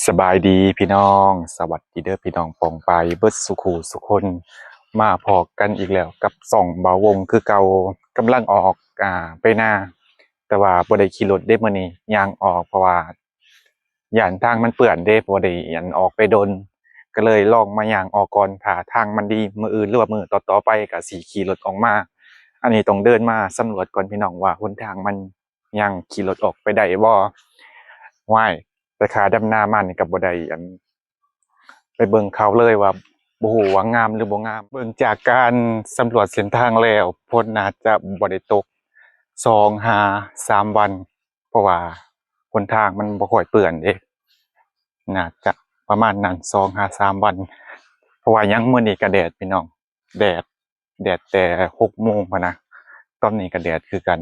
สบายดีพี่น้องสวัสดีเด้อพี่น้องปองไปเบิดสุขูสุคนมาพอกันอีกแล้วกับส่องเบาวงคือเก่ากำลังออกไปหน้าแต่ว่าบ่ได้ขี่รถได้มื้อนี้ย่างออกเพราะว่าย่านทางมันเปื้อนเด้บ่ได้อันออกไปดนก็เลยลองมาย่างออกก่อนถ้าทางมันดีมื้ออื่นหรือว่ามื้อต่อๆไปก็สิขี่รถออกมาอันนี้ต้องเดินมาสำรวจก่อนพี่น้องว่าหนทางมันยังขี่รถออกไปได้บ่ว้าย แต่ขาดำนามันกับบ่ได้อันไปเบิ่งเขาเลยว่าบ่ฮู้ว่างามหรือบ่งามเบิ่งจากการสำรวจเส้นทางแล้วฝนน่าจะบ่ได้ตก2-3 วันเพราะว่าหนทางมันบ่ค่อยเปื้อนเด้น่าจะประมาณนั้น2-3 วันเพราะว่ายังมื้อนี้ก็แดดพี่น้องแดดแดดแต่6 โมงพะนะตอนนี้ก็แดดคือกัน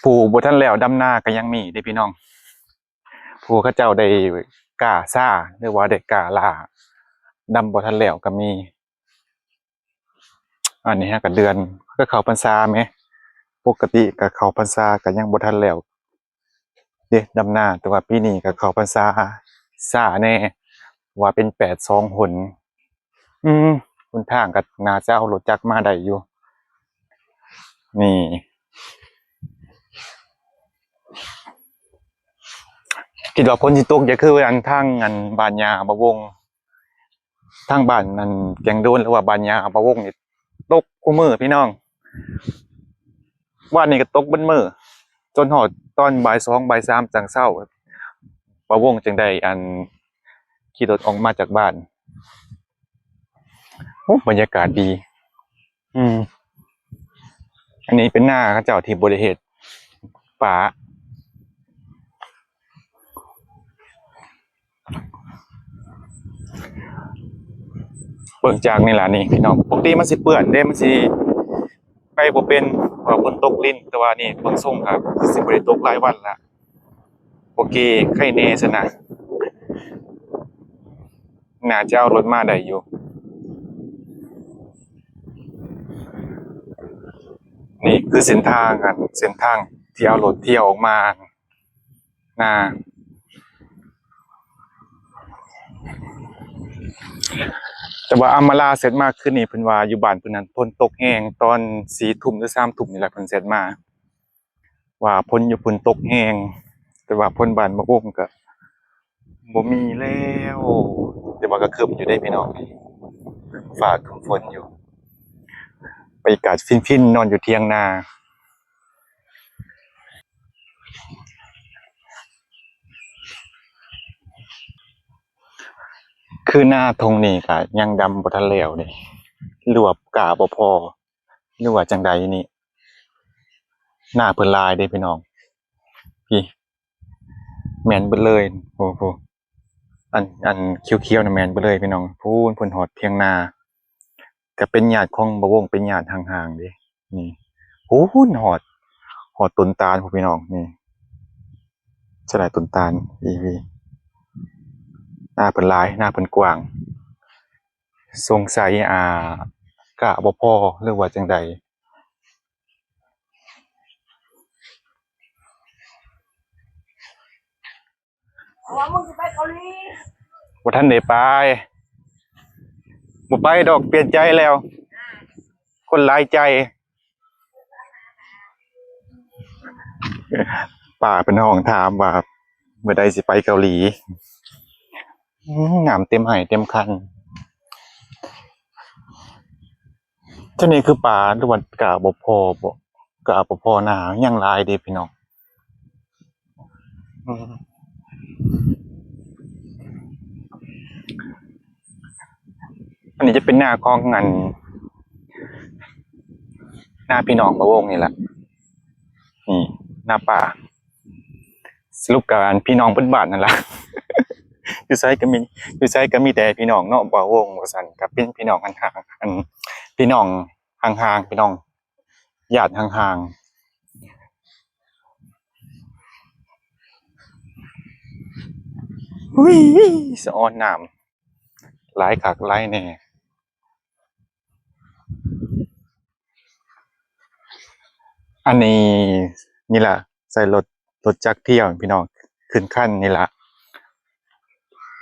ผู้บ่ทันแล้วดำนาก็ยังมีเด้พี่น้องผู้เขาเจ้าได้กล้าซ่าหรือว่าได้กล้าล่าดำบ่ทันแล้วก็มีอันนี้ฮะก็เดือนก็เข้าพรรษาแหมปกติก็เข้าพรรษาก็ยังบ่ทันแล้วเด้ดำนาแต่ว่าปีนี้ก็เข้าพรรษาช้าแน่ว่าเป็น8-2 หนอืมหนทางก็น่าจะเอารถจักรมาได้อยู่นี่คิดว่าฝนสิตกจะคืออันทางอันบ้านยาบ่วง ทางบ้านนั่นแกงโดนหรือว่าบ้านยาปะวงนี่ตกคู่มือพี่น้องว่านนี่ก็ตกเบิดมือจนหอดตอนบ่าย 2 บ่าย 3จังเช้าปะวงจังได้อันขี่รถออกมาจากบ้านโอ้บรรยากาศดีอืมอันนี้เป็นหน้าเขาเจ้าที่บริเหตุป่าเบิ่งจากนี่ล่ะนี่พี่น้องปกติมันสิเปื้อนเด้มันสิไปบ่เป็นเพราะฝนตกลิ้นแต่ว่านี่เบิ่งทรงครับสิบ่ได้ตกหลายวันละโอเคใครแน่ซะนะน่าจะเอารถมาได้อยู่ นี่คือเส้นทางกันเส้นทางที่เอารถเที่ยวออกมานะแต่ว่าอามาลาเสร็จมากขึ้นนี่เพิ่นว่าอยู่บ้านเพิ่นนั้นฝนตกแห้งตอน4 ทุ่มหรือ3 ทุ่มนี่แหละเพิ่นเสร็จมาว่าฝนอยู่เพิ่นตกแห้งแต่ว่าฝนบ้านมะม่วงก็บ่มีแล้วแต่ว่าก็ครึ้มอยู่ได้พี่น้องฟ้าครึ้มฝนอยู่บรรยากาศฟินๆนอนอยู่เถียงนาคือหน้าทงนี่ก็ยังดำบ่ทันแล้วนี่หรือว่ากาบ่พอหรือว่าจังใดนี่หน้าเพิ่นลายเด้พี่น้องพี่แม่นเบิดเลยโอ้โหอันเขียวๆน่ะแม่นเบิดเลยพี่น้องพูนเพิ่นฮอดเถียงนาก็เป็นญาติของบ่วงเป็นญาติห่างๆเด้นี่พูนฮอดต้นตาลพู้นพี่น้องนี่สลายต้นตาลอีหน้าเพิ่นหลายหน้าเพิ่นกว้างสงสัยกะบ่พอหรือว่าจังใดว่ามึงสิไปเกาหลีบ่ทันได้ไปบ่ไปดอกเปลี่ยนใจแล้วคนหลายใจป้าเพิ่นห้องถามว่าเมื่อใดสิไปเกาหลีน้ำเต็มไหเต็มคันเท่านี้คือป่าหรือว่ากะบ่พอบ่กะบ่พอหน้ายังหลายเด้พี่น้องอืมอันนี้จะเป็นหน้าของอันหน้าพี่น้องบ่วงนี่แหละนี่หน้าป่าสรุปการพี่น้องเบิดบ้านนั่นล่ะ อยู่ไสก็มีอยู่ไสก็มีแต่พี่น้องเนาะบ่วงว่าซั่นก็เป็นพี่น้องห่างๆอันพี่น้องห่างๆพี่น้องญาติห่างๆอุ้ยสะออนน้ำหลายคักหลายแน่อันนี้นี่ล่ะใส่รถ รถจักรเที่ยวพี่น้องขึ้นขั้นนี่ละ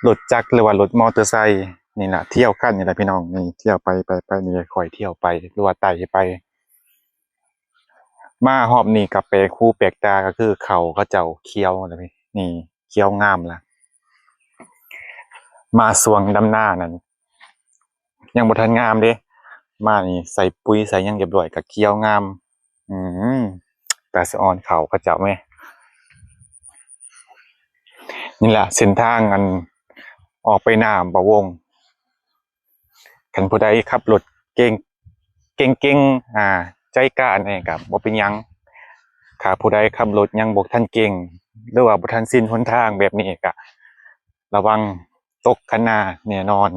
รถจักรหรือว่ารถมอเตอร์ไซค์นี่ละเที่ยวขั้นนี่ละพี่น้องนี่เที่ยวไปนี่คอยเที่ยวไปหรือว่าไต่ไปมาหอบนี่กับไปคู่แปลกตาก็คือเขาเจ้าเคี้ยวนะพี่นี่เคี้ยวงามละมาสวงดำหน้านั่นยังบ่ทันงามเด้มานี่ใส่ปุ๋ยใส่หยังเรียบร้อยกับเคี้ยวงามอืมแต่สะออนเขาเจ้าแม่นี่แหละเส้นทางอันออกไปหน้าบ่วงคันผู้ใดขับรถเก่งเก่งใจกล้าเนี่ยกับบ่เป็นหยังถ้าผู้ใดขับรถยังบ่ทันเก่งหรือว่าบ่ทันสิ้นหนทางแบบนี้ก็ระวังตกคันหน้าแน่นอน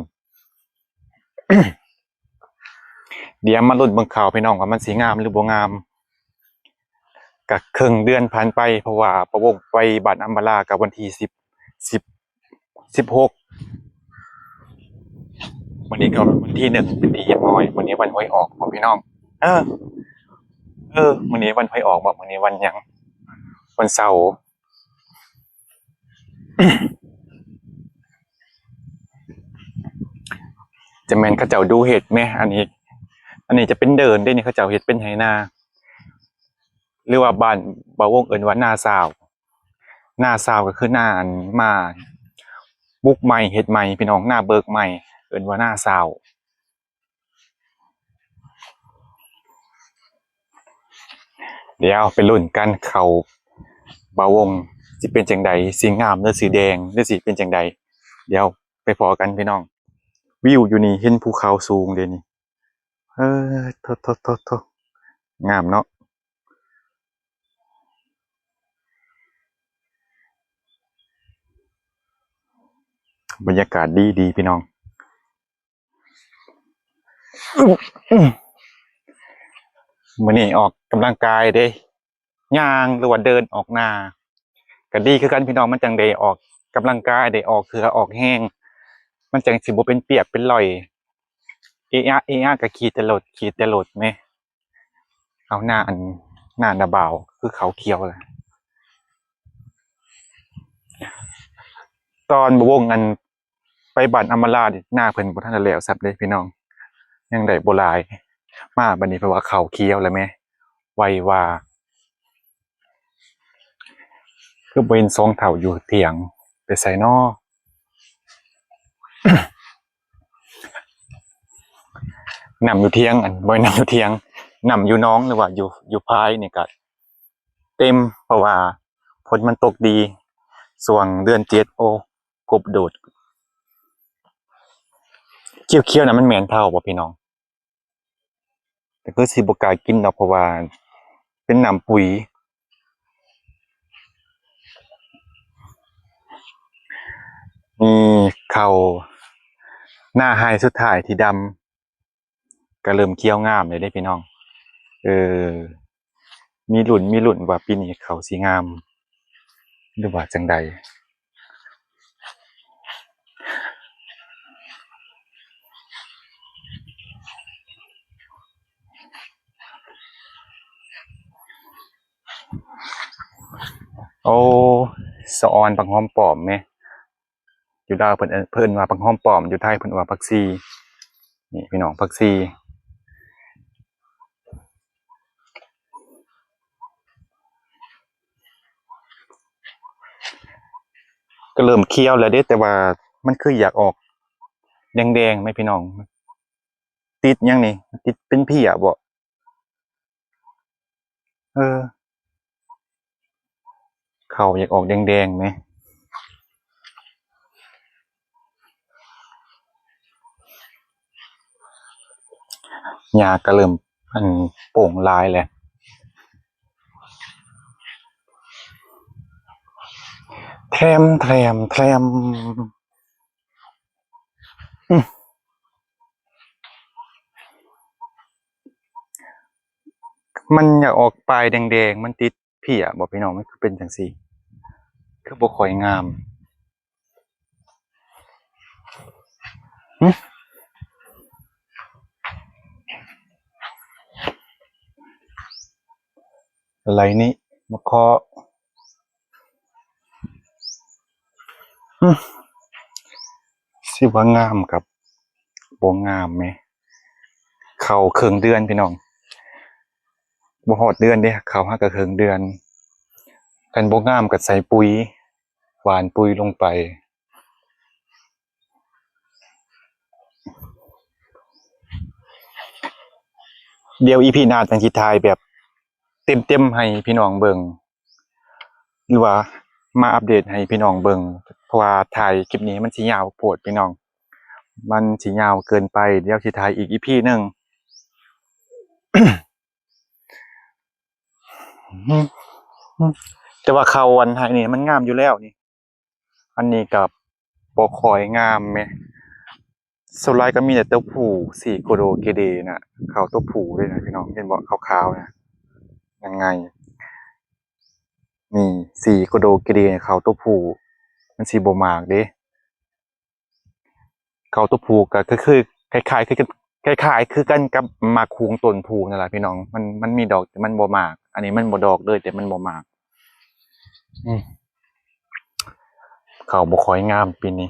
เดี๋ยวมาลุ้นเบิ่งข่าวพี่น้องว่ามันสิงามหรือบ่งามก็ครึ่งเดือนผ่านไปเพราะว่าประวงไปบ้านอัมบาลากับวันที่10 16วันนี้ก็วันที่1เป็นที่เรียบร้อยวันนี้วันหวยออกบ่พี่น้องเออวันนี้วันหวยออกบ่วันนี้วันหยังวันเสาร์ จะแม่นเขาเจ้าดูเห็ดไหมอันนี้จะเป็นเดินได้นี่เขาเจ้าเห็ดเป็นไหนาหรือว่าบ้านบ่าวงเอิ้นว่าหน้าซาวก็คือหน้าอันมาบุกใหม่เฮ็ดใหม่พี่น้องหน้าเบิกใหม่เอิ้นว่าหน้าซาวเดี๋ยวไปลุ้นกันเขาบ่าวงสิเป็นจังใดสีงามหรือสีแดงหรือสิเป็นจังใดเดี๋ยวไปพอกันพี่น้องวิวอยู่นี่เห็นภูเขาสูงเด้นี่เออโทงามเนาะบรรยากาศดีพี่น้องมื้อนี้ออกกำลังกายเด้ย่างหรือว่าเดินออกหน้าก็ดีคือกันพี่น้องมันจังได้ออกกำลังกายได้ออกเคือออกแห้งมันจังสิบ่เป็นเปียกเป็นรอยเอะอะก็ขี่แต่รถแหมเอาหน้าน่ะบ่าวคือเขาเขียวแหละตอนบ่วงอันไปบ้านอำมาลานี่หน้าเพิ่นบ่ทันได้แล้วซับเด้พี่น้องยังได้บ่หลายมาบัดนี้เพราะว่าเขาเขียวแล้วแหมไวว่าคือบ่เห็นสองเฒ่าอยู่เถียงไปไสน้อ นำอยู่เที่ยงอันบ่นำอยู่เที่ยงนำอยู่น้องหรือว่าอยู่พายนี่ก็เต็มเพราะว่าฝนมันตกดีส่วงเดือน7โอ้กบโดดเคี้ยวๆน่ะมันแม่นเท่าบ่พี่น้องแต่คือสิบ่กล้ากินดอกเพราะว่าเป็นน้ำปุ๋ยมีเข้าวหน้าไฮสุดท้ายที่ดำก็เริ่มเขียวงามเลยเด้พี่น้องเออมีลุ้นว่าปีนี้เขาวสิงามหรือว่าจั่งใดโอ้สะออนบักหอมปลอมแหมอยู่ลาวเพิ่นว่าบักหอมปลอมอยู่ไทยเพิ่นว่าผักชีนี่พี่น้องผักชี ก็เริ่มเคี้ยวแล้วเด้แต่ว่ามันคืออยากออกแดงๆไหมพี่น้องติดยังนี่ติดเป็นพี่อ่ะบ่เออเขาอยากออกแดงๆไหมหญ้าก็เริ่มอันโป่งลายแล้วแทรมอืมมันอยากออกปลายแดงๆมันติดพี่อ่ะบ่พี่น้องมันคือเป็นจังซี่คือบ่ค่อยงามหึอะไรนี่มาเคาะ อืมสิว่างามกับบ่งามไหมเข้าครึ่งเดือนพี่น้องบ่ฮอดเดือนเด้เข้าหาก็ครึ่งเดือนคันบ่งามก็ใส่ปุ๋ยหว่านปุ๋ยลงไปเดี๋ยว EP หน้าจังสิถ่ายแบบเต็มๆให้พี่น้องเบิ่งหรือว่ามาอัปเดตให้พี่น้องเบิ่งเพราะว่าถ่ายคลิปนี้มันสิยาวโพดพี่น้องมันสิยาวเกินไปเดี๋ยวสิถ่ายอีก EP หนึ่ง แต่ว่าเขาอันไทยนี่มันงามอยู่แล้วนี่อันนี้กับบ่ค่อยงามแหมส่วนหลายก็มีแต่ตัวผู้สีโกโดเกเดน่ะเขาตัวผู้ด้วยนะพี่น้องเห็นบ่ขาวๆนะยังไงนี่สีโกโดเกเดเขาตัวผู้มันสิบ่มากเด้เขาตัวผู้ก็คือคล้ายๆคือคล้ายๆคือกันกับหมากคูงต้นผู้นั่นแหละพี่น้องมันมีดอกแต่มันบ่มากอันนี้มันบ่ดอกเลยแต่มันบ่มากอืมเขาบ่ค่อยงามปีนี้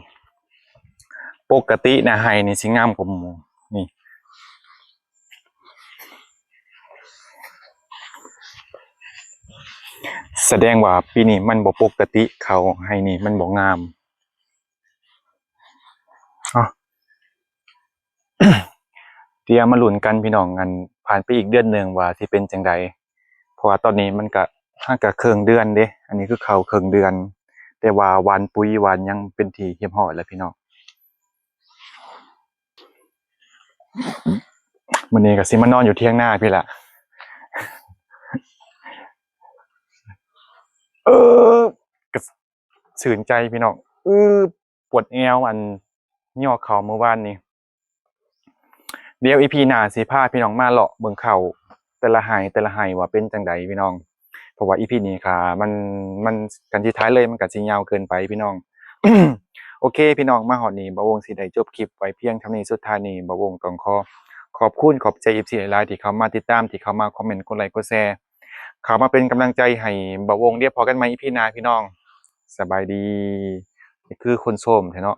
ปกตินะไฮนี่สิงามกว่าหมู่นี่แสดงว่าปีนี้มันบ่ปกติเขาไฮนี่มันบ่งามอ๋อ เดี๋ยวมาลุ้นกันพี่น้องกันผ่านไปอีกเดือนหนึ่งว่าสิเป็นจังใดเพราะว่าตอนนี้มันก็ห่างกับครึ่งเดือนเด้อันนี้คือเข้าครึ่งเดือนแต่ว่าหวานปุ๋ยหวานหยังเป็นที่เรียบร้อยแล้วพี่น้องมื้อนี้ก็สิมานอนอยู่เถียงนาพี่ล่ะเออกระชื่นใจพี่น้องปวดแอวอันย่อเข่าเมื่อวานนี้เดี๋ยว EP หน้าสิพาพี่น้องมาเลาะเบิ่งเขาแต่ละไห้ว่าเป็นจังใดพี่น้องเพราะว่า EP นี้ค่ะมันกันที่ท้ายเลยมันก็สิยาวเกินไปพี่น้อง โอเคพี่น้องมาฮอดนี้บ่าววงสิได้จบคลิปไว้เพียงเท่านี้สุดท้ายนี้บ่าววงต้องขอบคุณขอบใจ FC หลายๆที่เข้ามาติดตามที่เข้ามาคอมเมนต์กดไลค์กดแชร์เข้ามาเป็นกำลังใจให้บ่าววงเดี๋ยวพอกันใหม่ EP หน้าพี่น้องสบายดีนี่คือคนโสมแท้เนาะ